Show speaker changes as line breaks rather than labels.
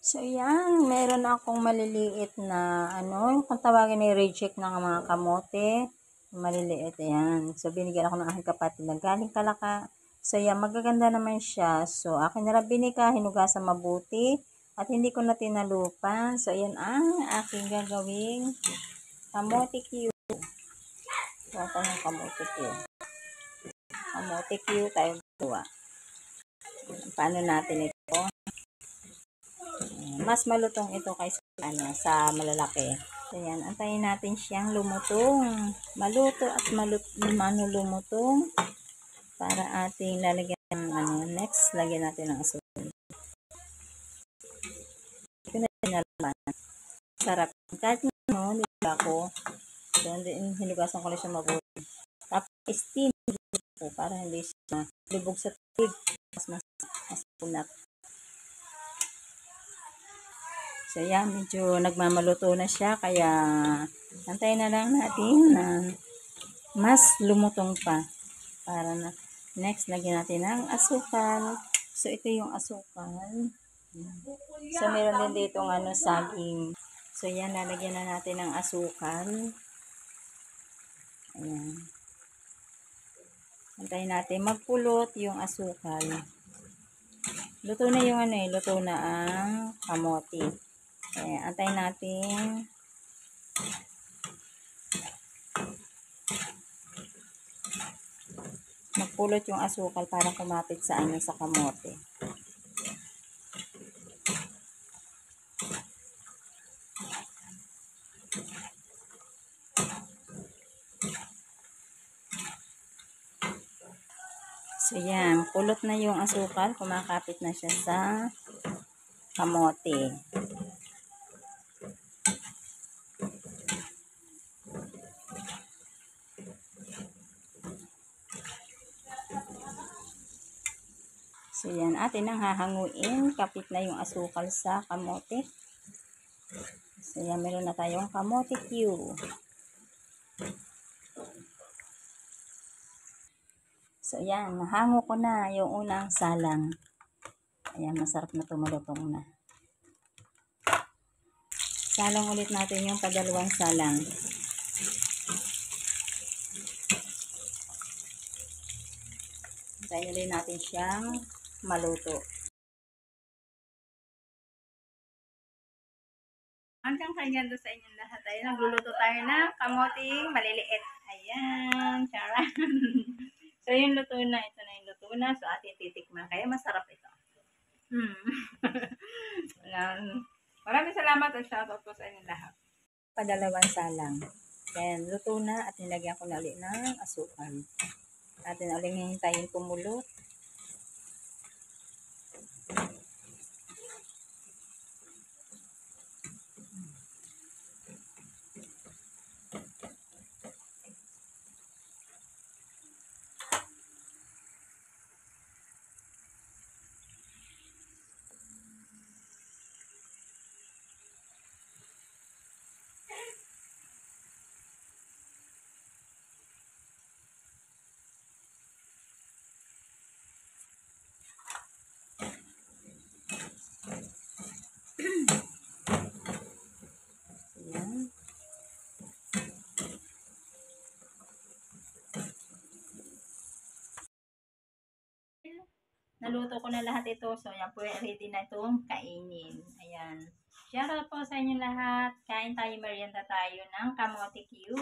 So, yan. Meron akong maliliit na, kung tawagin ni reject ng mga kamote. Maliliit, yan. So, binigyan ako ng aking kapatid na galing Kalaka. So, yan. Magaganda naman siya. So, akin na lang binika, hinugasan mabuti. At hindi ko na tinalupan. So, yan ang aking gagawing kamote Q. So, ako ng kamote Q. Kamote Q tayo gawa. Paano natin ito? Mas malutong ito kaysa sa malalaki. So, yan. Antayin natin siyang lumutong. Maluto at lumutong para ating lalagyan ng next, lagyan natin ng asukal. Ito na nalaman. Sarap. Kahit nila ako. So, hinugasan ko lang siya mabuti. Tapos, steam ko para hindi siya lubog sa tubig. Mas punat. So, yan, medyo nagmamaluto na siya, kaya antayin na lang natin na mas lumutong pa. Para na, next, lagyan natin ng asukal. So, ito yung asukal. So, meron din dito saging. So, yan, lalagyan na natin ng asukal. Ayan. Antayin natin magpulot yung asukal. Luto na yung luto na ang kamote. Ayan, antayin natin. Magpulot yung asukal para kumapit sa sa kamote. So, yan. Pulot na yung asukal. Kumakapit na siya sa kamote. So, yan. Atin ang hahanguin. Kapit na yung asukal sa kamote. So, yan. Meron na tayong kamote Q. So, yan. Nahango ko na yung unang salang. Ayan. Masarap na tumalutong na. Salang ulit natin yung padalawang salang. Tayo rin natin siyang maluto. Hanggang kanya doon sa inyong lahat. Ay, nagluluto tayo ng kamoting maliliit. Ayan. Charan. So, yung luto na. Ito na yung luto na. So, atin titikman. Kaya masarap ito. Maraming salamat at shoutout po sa inyong lahat. Padalawang salang. Then, luto na at nilagyan ko na ulit ng asukal. Atin ulit hintayin kumulot. Naluto ko na lahat ito. So, yan po, ready na itong kainin. Ayan. Shoutout po sa inyo lahat. Kain tayo, merienda tayo ng kamote Q.